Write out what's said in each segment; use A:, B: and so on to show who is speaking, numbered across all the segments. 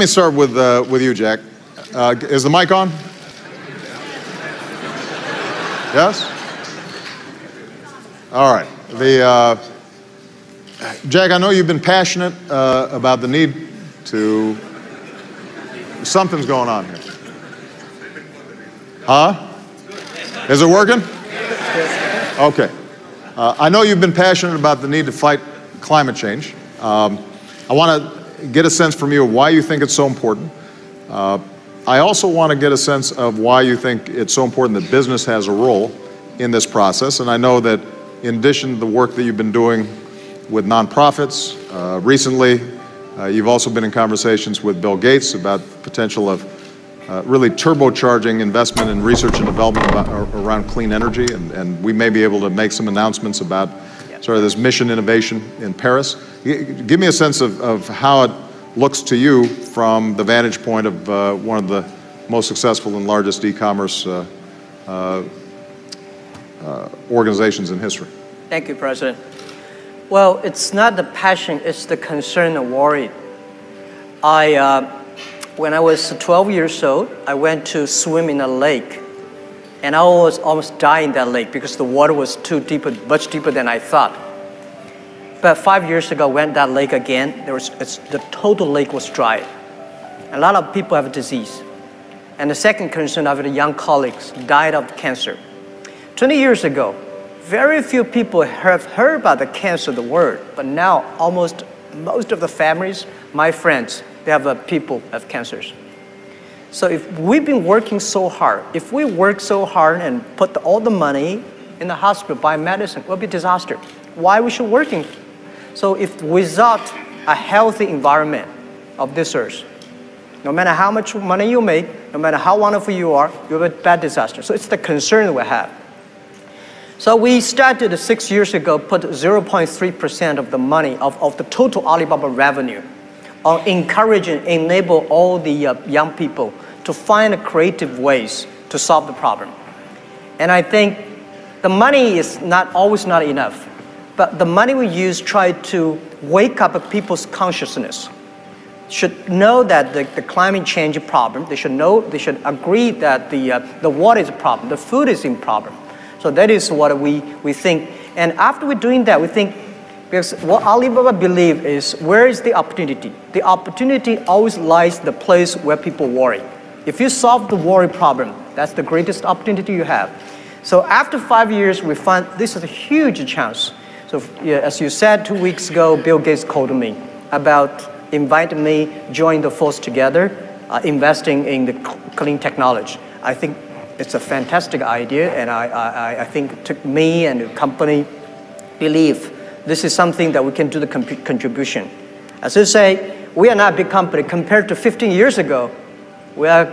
A: me start with you, Jack. Is the mic on? Yes? All right. Jack, I know you've been passionate about the need to... Something's going on here. Huh? Is it working? Okay. I know you've been passionate about the need to fight climate change. I want to get a sense from you of why you think it's so important. I also want to get a sense of why you think it's so important that business has a role in this process. And I know that in addition to the work that you've been doing with nonprofits, recently you've also been in conversations with Bill Gates about the potential of really turbocharging investment in research and development around clean energy, and we may be able to make some announcements about sort of this mission innovation in Paris. Give me a sense of how it looks to you from the vantage point of one of the most successful and largest e-commerce organizations in history.
B: Thank you, President. Well, it's not the passion, it's the concern and worry. When I was 12 years old, I went to swim in a lake. And I was almost dying in that lake because the water was too deep, much deeper than I thought. But 5 years ago, I went to that lake again. The total lake was dry. A lot of people have a disease. And the second concern of the young colleagues died of cancer. 20 years ago, very few people have heard about the cancer, the word. But now, most of the families, my friends, they have people have cancers. So if we've been working so hard, if we work so hard and put all the money in the hospital, buy medicine, it will be a disaster. Why we should working? So if without a healthy environment of this earth, no matter how much money you make, no matter how wonderful you are, you have a bad disaster. So it's the concern we have. So we started 6 years ago, put 0.3% of the money of the total Alibaba revenue on encouraging, enable all the young people to find creative ways to solve the problem. And I think the money is always not enough, but the money we use try to wake up people's consciousness. Should know that the climate change problem. They should know, they should agree that the water is a problem, the food is a problem. So that is what we think. And after we're doing that, we think, because what Alibaba believe is, where is the opportunity? The opportunity always lies the place where people worry. If you solve the worry problem, that's the greatest opportunity you have. So after 5 years, we find this is a huge chance. So as you said 2 weeks ago, Bill Gates called me about inviting me, join the force together, investing in the clean technology. I think it's a fantastic idea, and I think it took me and the company believe this is something that we can do the contribution. As I say, we are not a big company. Compared to 15 years ago, we are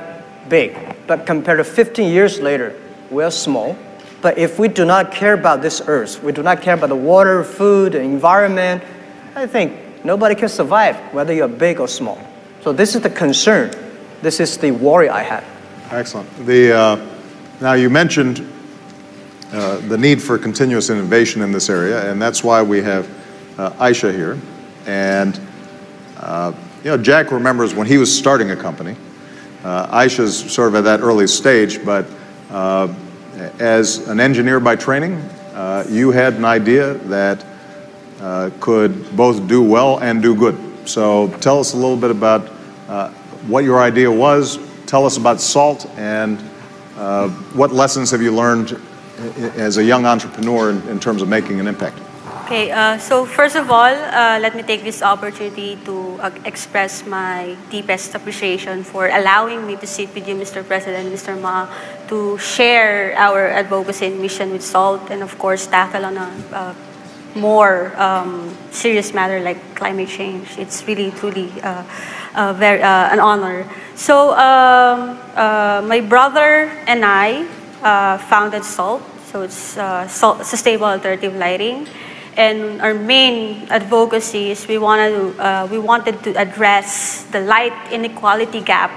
B: big. But compared to 15 years later, we are small. But if we do not care about this earth, we do not care about the water, food, the environment, I think nobody can survive, whether you're big or small. So this is the concern. This is the worry I have.
A: Excellent. Now you mentioned the need for continuous innovation in this area, and that's why we have Aisha here. And Jack remembers when he was starting a company. Aisha's sort of at that early stage, but as an engineer by training, you had an idea that could both do well and do good. So tell us a little bit about what your idea was. Tell us about salt, and what lessons have you learned as a young entrepreneur in terms of making an impact?
C: Okay, so first of all, let me take this opportunity to express my deepest appreciation for allowing me to sit with you, Mr. President, Mr. Ma, to share our advocacy and mission with SALT, and of course tackle on a more serious matter like climate change. It's really, truly an honor. So my brother and I founded SALT, so it's Sustainable Alternative Lighting. And our main advocacy is we wanted to address the light inequality gap,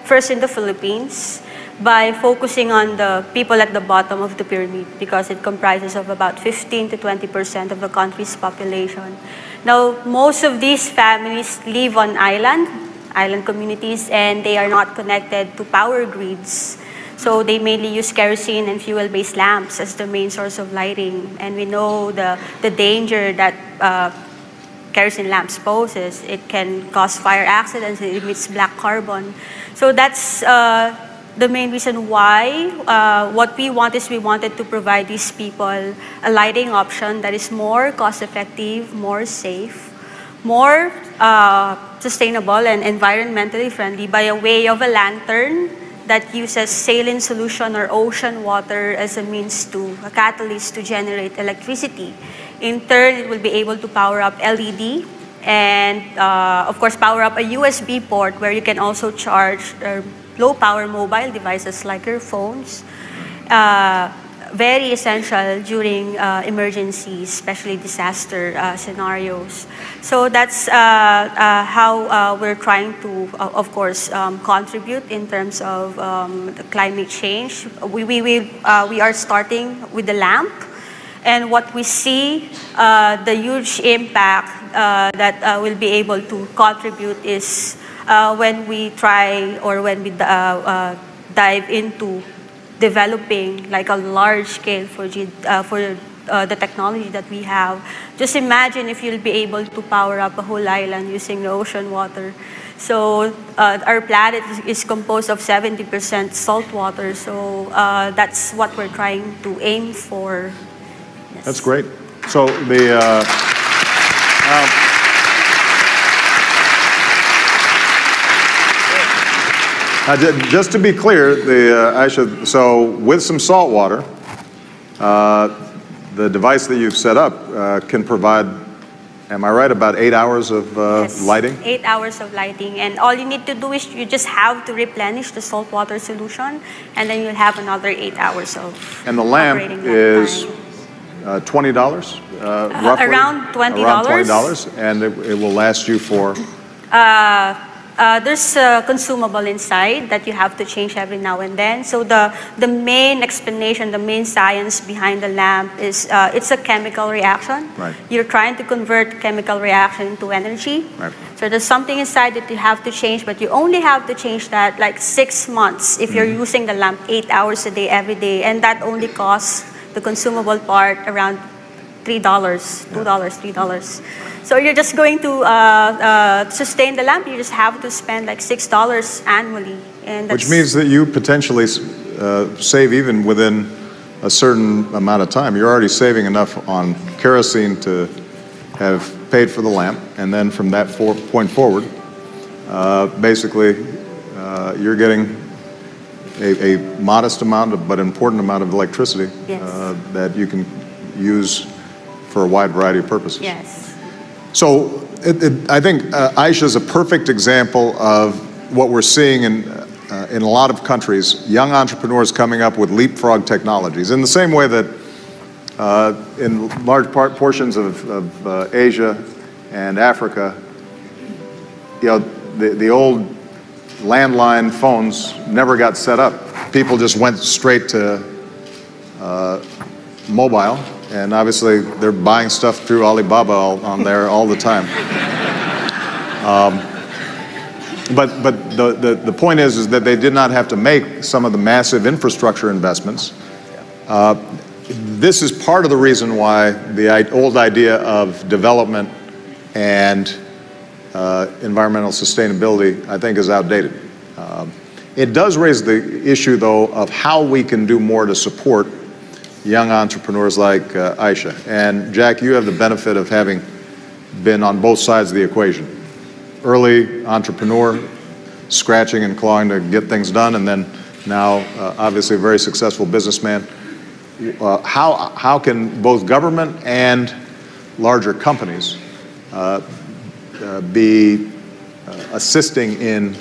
C: first in the Philippines, by focusing on the people at the bottom of the pyramid, because it comprises of about 15 to 20% of the country's population. Now, most of these families live on island, island communities, and they are not connected to power grids. So they mainly use kerosene and fuel-based lamps as the main source of lighting. And we know the danger that kerosene lamps poses. It can cause fire accidents, it emits black carbon. So that's the main reason why what we want is we wanted to provide these people a lighting option that is more cost-effective, more safe, more sustainable and environmentally friendly by a way of a lantern that uses saline solution or ocean water as a means to, a catalyst to generate electricity. In turn, it will be able to power up LED and of course power up a USB port where you can also charge low power mobile devices like your phones. Very essential during emergencies, especially disaster scenarios. So that's how we're trying to, of course, contribute in terms of the climate change. We are starting with the lamp, and what we see, the huge impact that we'll be able to contribute is when we try or when we dive into developing like a large scale for the technology that we have. Just imagine if you'll be able to power up a whole island using the ocean water. So our planet is composed of 70% salt water. So that's what we're trying to aim for. Yes.
A: That's great. So the just to be clear, Aisha, so with some salt water, the device that you've set up can provide, am I right, about 8 hours of
C: Yes,
A: lighting?
C: 8 hours of lighting. And all you need to do is you just have to replenish the salt water solution, and then you'll have another 8 hours of
A: And the lamp
C: operating
A: is
C: time.
A: $20, roughly?
C: Around $20.
A: Around $20, and it will last you for?
C: There's a consumable inside that you have to change every now and then. So the main explanation, the main science behind the lamp is it's a chemical reaction.
A: Right.
C: You're trying to convert chemical reaction into energy.
A: Right.
C: So there's something inside that you have to change, but you only have to change that like 6 months if you're using the lamp 8 hours a day every day, and that only costs the consumable part around $3, $2, $3. So you're just going to sustain the lamp. You just have to spend like $6 annually, and that's,
A: Which means that you potentially save even within a certain amount of time. You're already saving enough on kerosene to have paid for the lamp, and then from that point forward, basically, you're getting a modest amount, but important amount of electricity
C: Yes.
A: that you can use for a wide variety of purposes.
C: yes.
A: So I think Aisha is a perfect example of what we're seeing in a lot of countries, young entrepreneurs coming up with leapfrog technologies. In the same way that in large portions of Asia and Africa, you know, the old landline phones never got set up. People just went straight to mobile. And obviously, they're buying stuff through Alibaba on there all the time. But the point is that they did not have to make some of the massive infrastructure investments. This is part of the reason why the old idea of development and environmental sustainability, I think, is outdated. It does raise the issue, though, of how we can do more to support young entrepreneurs like Aisha. And Jack, you have the benefit of having been on both sides of the equation. Early entrepreneur, scratching and clawing to get things done, and then now obviously a very successful businessman. How can both government and larger companies be assisting in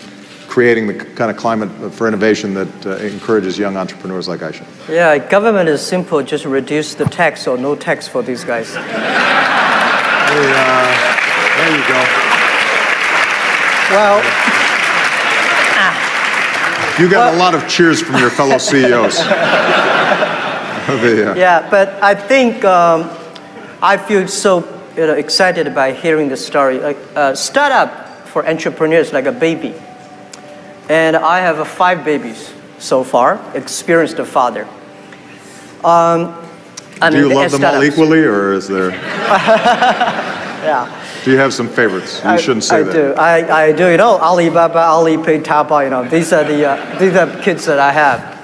A: creating the kind of climate for innovation that encourages young entrepreneurs like Aisha?
B: Yeah, government is simple, just reduce the tax or no tax for these guys.
A: There you go.
B: Well,
A: You got a lot of cheers from your fellow CEOs.
B: yeah, but I think I feel so excited by hearing the story. Like startup for entrepreneurs like a baby. And I have 5 babies so far, experienced a father.
A: Do you love them all equally, or is there?
B: Yeah.
A: Do you have some favorites? You shouldn't say that.
B: I do. You know, Alibaba, Alipay, taobao. You know, these are the kids that I have.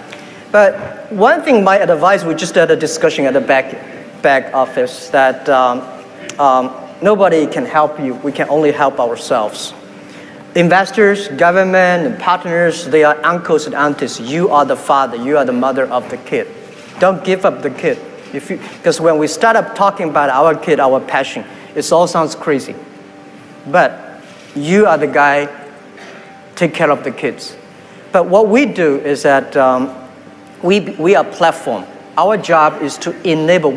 B: But one thing, my advice, we just had a discussion at the back office that nobody can help you. We can only help ourselves. Investors, government, and partners, they are uncles and aunties. You are the father. You are the mother of the kid. Don't give up the kid. Because when we start up talking about our kid, our passion, it all sounds crazy. But you are the guy, take care of the kids. But what we do is that we are a platform. Our job is to enable.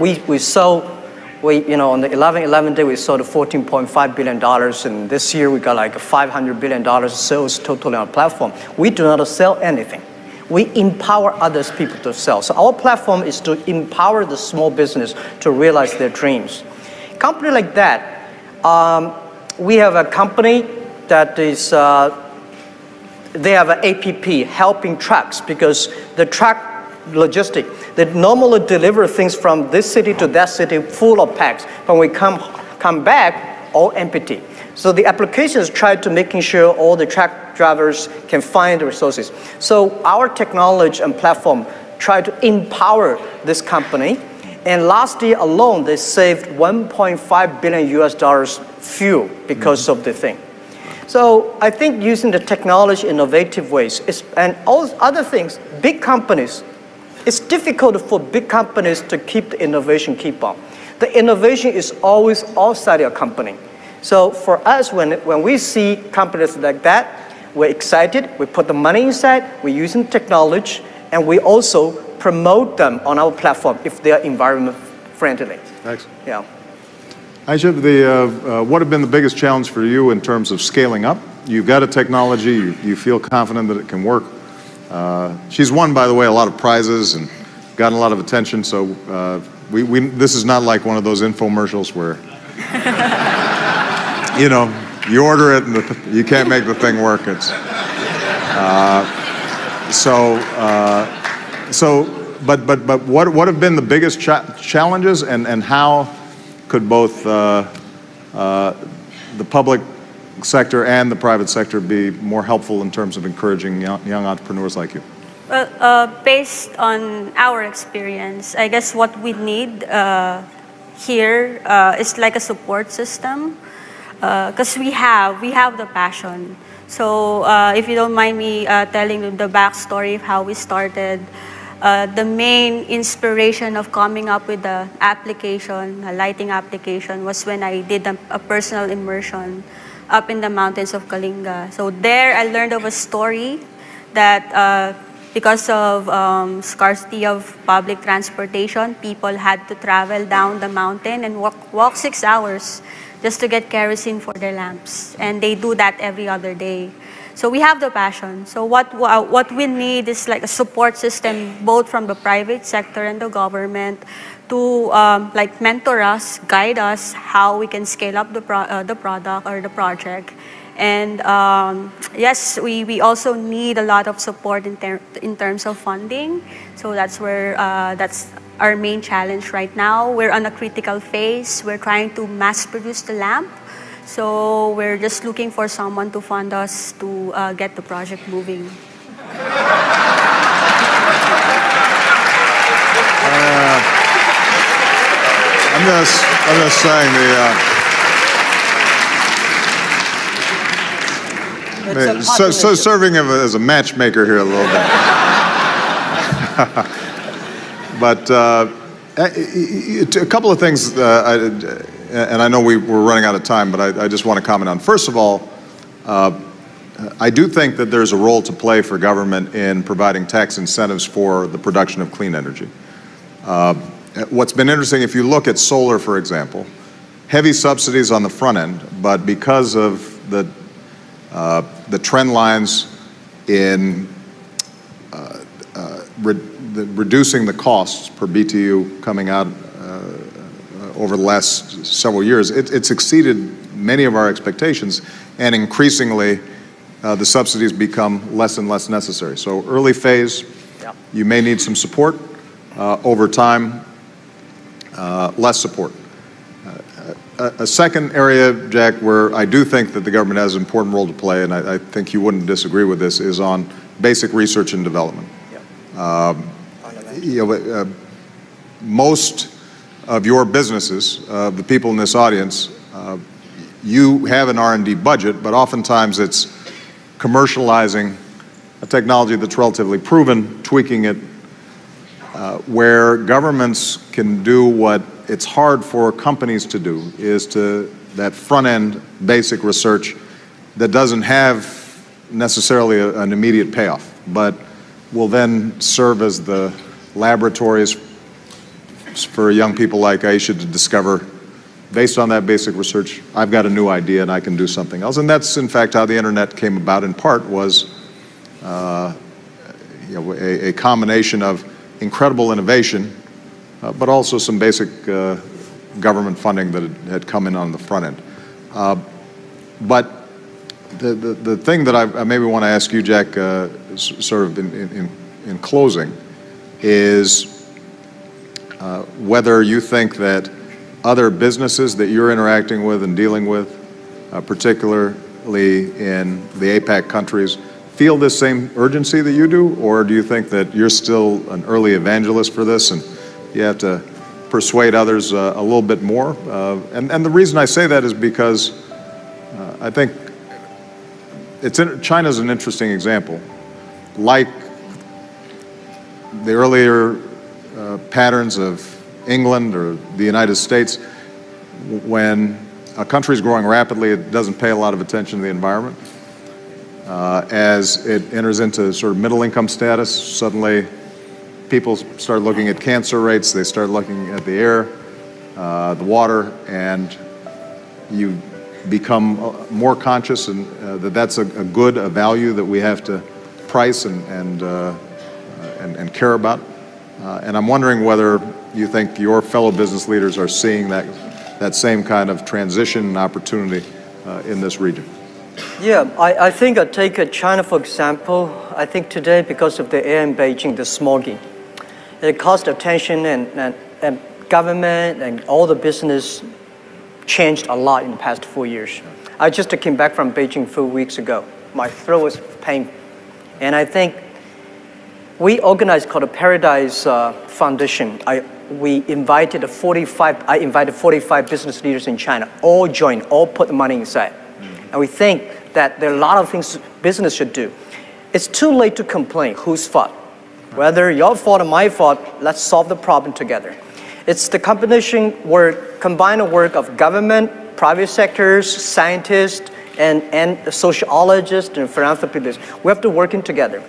B: You know, on the 11/11 day, we sold $14.5 billion, and this year we got like $500 billion sales total on our platform. We do not sell anything. We empower others people to sell. So our platform is to empower the small business to realize their dreams. Company like that, we have a company that is, they have an APP helping trucks, because the truck logistic, they normally deliver things from this city to that city full of packs. When we come back, all empty. So the applications try to making sure all the truck drivers can find the resources. So our technology and platform try to empower this company. And last year alone, they saved $1.5 billion fuel because of the thing. So I think using the technology in innovative ways and all other things, big companies, it's difficult for big companies to keep the innovation keep on. The innovation is always outside your company. So for us, when we see companies like that, we're excited, we put the money inside, we're using technology, and we also promote them on our platform if they are environment friendly.
A: Excellent.
B: Yeah.
A: Aisha, what have been the biggest challenge for you in terms of scaling up? You've got a technology, you feel confident that it can work. She's won, by the way, a lot of prizes and gotten a lot of attention, so this is not like one of those infomercials where, you know, you order it and you can't make the thing work. It's, but what have been the biggest challenges, and how could both the public sector and the private sector be more helpful in terms of encouraging young entrepreneurs like you?
C: Well, based on our experience, I guess what we need here is like a support system, because we have the passion. So if you don't mind me telling the backstory of how we started, the main inspiration of coming up with the application, a lighting application, was when I did a personal immersion up in the mountains of Kalinga. So there I learned of a story that because of scarcity of public transportation, people had to travel down the mountain and walk 6 hours just to get kerosene for their lamps. And they do that every other day. So we have the passion. So what we need is like a support system, both from the private sector and the government, to like mentor us, guide us how we can scale up the product or the project. And yes, we also need a lot of support in terms of funding. So that's where that's our main challenge right now. We're on a critical phase. We're trying to mass produce the lamp. So we're just looking for someone to fund us to get the project moving.
A: I'm just saying serving as a matchmaker here a little bit. But a couple of things, and I know we're running out of time, but I just want to comment on. First of all, I do think that there's a role to play for government in providing tax incentives for the production of clean energy. What's been interesting, if you look at solar, for example, heavy subsidies on the front end, but because of the trend lines in reducing the costs per BTU coming out over the last several years, it's exceeded many of our expectations, and increasingly the subsidies become less and less necessary. So early phase,
B: Yep.
A: you may need some support. Over time, less support. A second area, Jack, where I do think that the government has an important role to play, and I think you wouldn't disagree with this, is on basic research and development.
B: Yep.
A: Most of your businesses, the people in this audience, you have an R&D budget, but oftentimes it's commercializing a technology that's relatively proven, tweaking it, where governments can do what it's hard for companies to do, is to that front-end basic research that doesn't have necessarily an immediate payoff, but will then serve as the laboratories for young people like Aisha to discover, based on that basic research, I've got a new idea and I can do something else. And that's, in fact, how the internet came about, in part, was a combination of incredible innovation, but also some basic government funding that had come in on the front end. But the thing that I maybe want to ask you, Jack, sort of in closing, is whether you think that other businesses that you're interacting with and dealing with, particularly in the APAC countries, feel this same urgency that you do, or do you think that you're still an early evangelist for this and you have to persuade others a little bit more? And the reason I say that is because I think China's an interesting example. Like the earlier patterns of England or the United States, when a country is growing rapidly, it doesn't pay a lot of attention to the environment. As it enters into sort of middle income status, suddenly people start looking at cancer rates, they start looking at the air, the water, and you become more conscious and that's a good, a value that we have to price and care about. And I'm wondering whether you think your fellow business leaders are seeing that same kind of transition and opportunity in this region.
B: Yeah, I think I take China for example. I think today, because of the air in Beijing, the smogging, it caused attention, and government and all the business changed a lot in the past 4 years. I just came back from Beijing 4 weeks ago. My throat was painful, and I think we organized called a Paradise Foundation. I invited 45 business leaders in China. All joined, all put the money inside. And we think that there are a lot of things business should do. It's too late to complain whose fault. Whether your fault or my fault, let's solve the problem together. It's the combined work of government, private sectors, scientists, and sociologists and philanthropists. We have to work in together.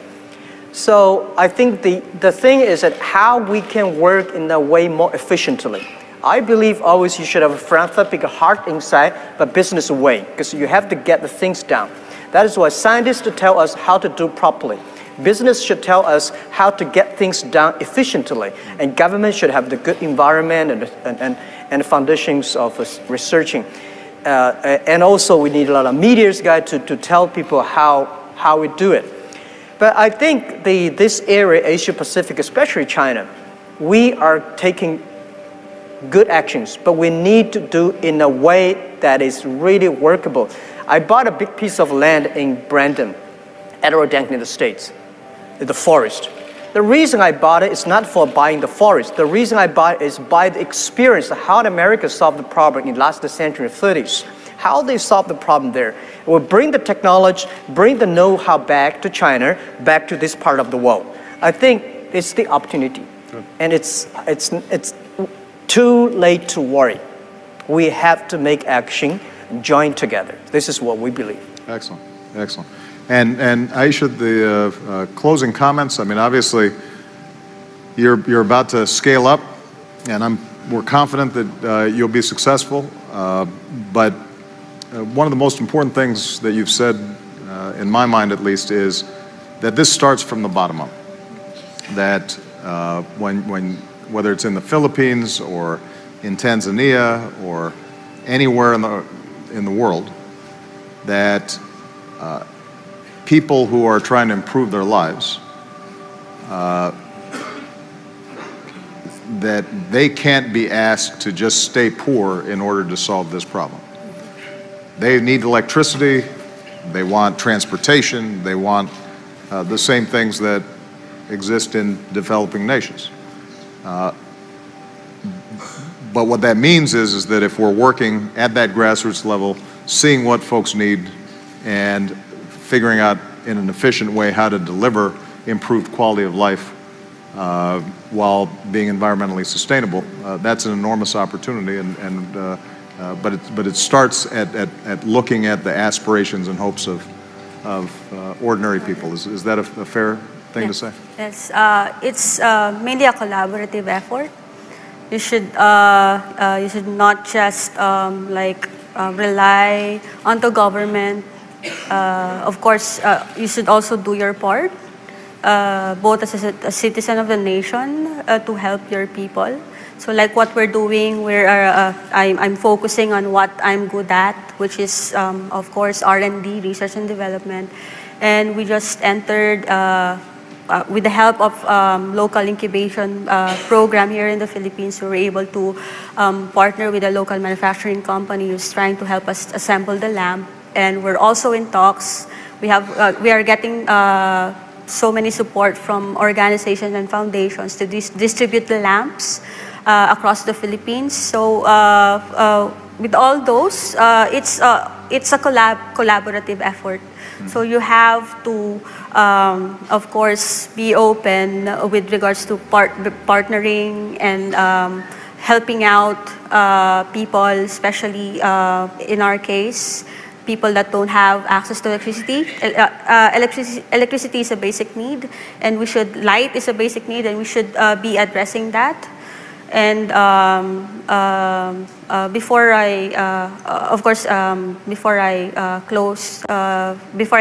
B: So I think the thing is that how we can work in a way more efficiently. I believe always you should have a philanthropic heart inside, but business way, because you have to get the things done. That is why scientists tell us how to do properly. Business should tell us how to get things done efficiently, and government should have the good environment and foundations of researching. And also we need a lot of media guys to tell people how we do it. But I think this area, Asia Pacific, especially China, we are taking good actions, but we need to do in a way that is really workable. I bought a big piece of land in Brandon, Adirondack in the States, the forest. The reason I bought it is not for buying the forest. The reason I bought it is by the experience of how America solved the problem in the last century, 30s. How they solved the problem there. We'll bring the technology, bring the know-how back to China, back to this part of the world. I think it's the opportunity. Good. And it's too late to worry. We have to make action, join together. This is what we believe. Excellent,
A: excellent. And Aisha, the closing comments. I mean, obviously, you're about to scale up, and we're confident that you'll be successful. But one of the most important things that you've said, in my mind at least, is that this starts from the bottom up. That whether it's in the Philippines or in Tanzania or anywhere in the world that people who are trying to improve their lives, that they can't be asked to just stay poor in order to solve this problem. They need electricity, they want transportation, they want the same things that exist in developing nations. But what that means is that if we're working at that grassroots level, seeing what folks need and figuring out in an efficient way how to deliver improved quality of life while being environmentally sustainable, that's an enormous opportunity. But it starts at looking at the aspirations and hopes of ordinary people. Is that a fair thing to say?
C: Yes, it's mainly a collaborative effort. You should not just rely on the government. Of course, you should also do your part, both as a citizen of the nation to help your people. So like what we're doing, I'm focusing on what I'm good at, which is, of course, R&D, research and development. And we just entered, with the help of local incubation program here in the Philippines, we were able to partner with a local manufacturing company who's trying to help us assemble the lamp. And we're also in talks. We are getting so many support from organizations and foundations to distribute the lamps across the Philippines. So with all those, it's a collaborative effort. So you have to, of course, be open with regards to partnering and helping out people, especially in our case, people that don't have access to electricity. Electricity is a basic need, and light is a basic need, and we should be addressing that. And before I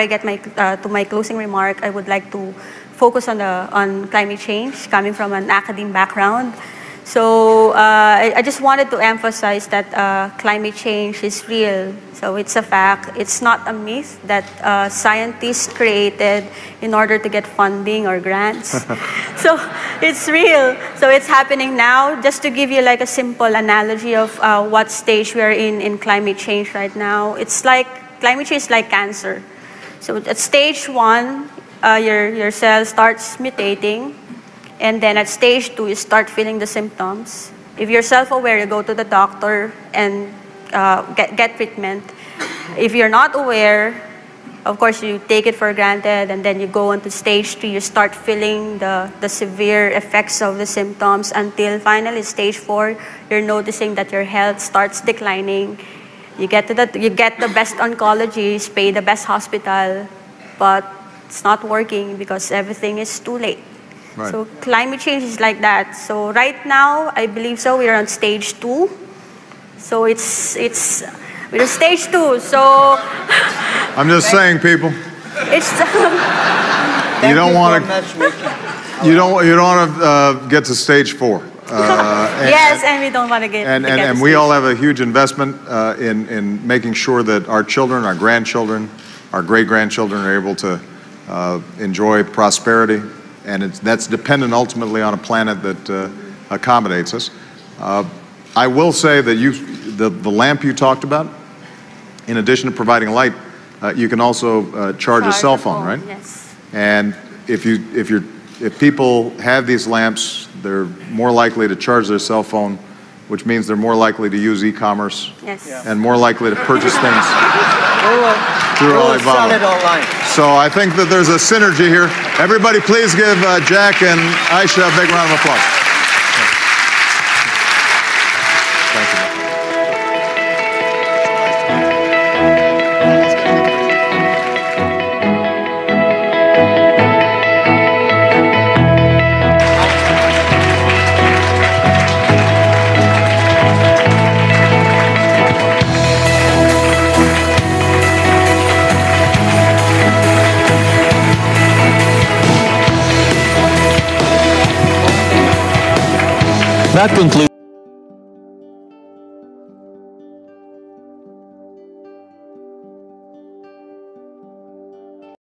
C: get to my closing remark, I would like to focus on climate change, coming from an academic background. So I just wanted to emphasize that climate change is real. So it's a fact. It's not a myth that scientists created in order to get funding or grants. So it's real. So it's happening now. Just to give you like a simple analogy of what stage we are in climate change right now, it's like climate change is like cancer. So at stage 1, your cell starts mutating. And then at stage 2, you start feeling the symptoms. If you're self-aware, you go to the doctor and get treatment. If you're not aware, of course, you take it for granted, and then you go on to stage 3, you start feeling the severe effects of the symptoms until finally stage 4, you're noticing that your health starts declining. You get the best oncologists, pay the best hospital, but it's not working because everything is too late. Right. So climate change is like that. So right now, I believe so, we're on stage 2. So we're stage 2. So
A: I'm just saying, people.
C: It's
A: you don't want to get to stage 4.
C: Yes, and we don't want to get.
A: And we all have a huge investment in making sure that our children, our grandchildren, our great-grandchildren are able to enjoy prosperity. And that's dependent ultimately on a planet that accommodates us. I will say that the lamp you talked about, in addition to providing light, you can also charge a cell phone, right?
C: Yes.
A: And if people have these lamps, they're more likely to charge their cell phone, which means they're more likely to use e-commerce.
C: Yes. Yeah.
A: And more likely to purchase things through Alibaba.
B: Sell it online.
A: So I think that there's a synergy here. Everybody please give Jack and Aisha a big round of applause. Thank you.
D: That concludes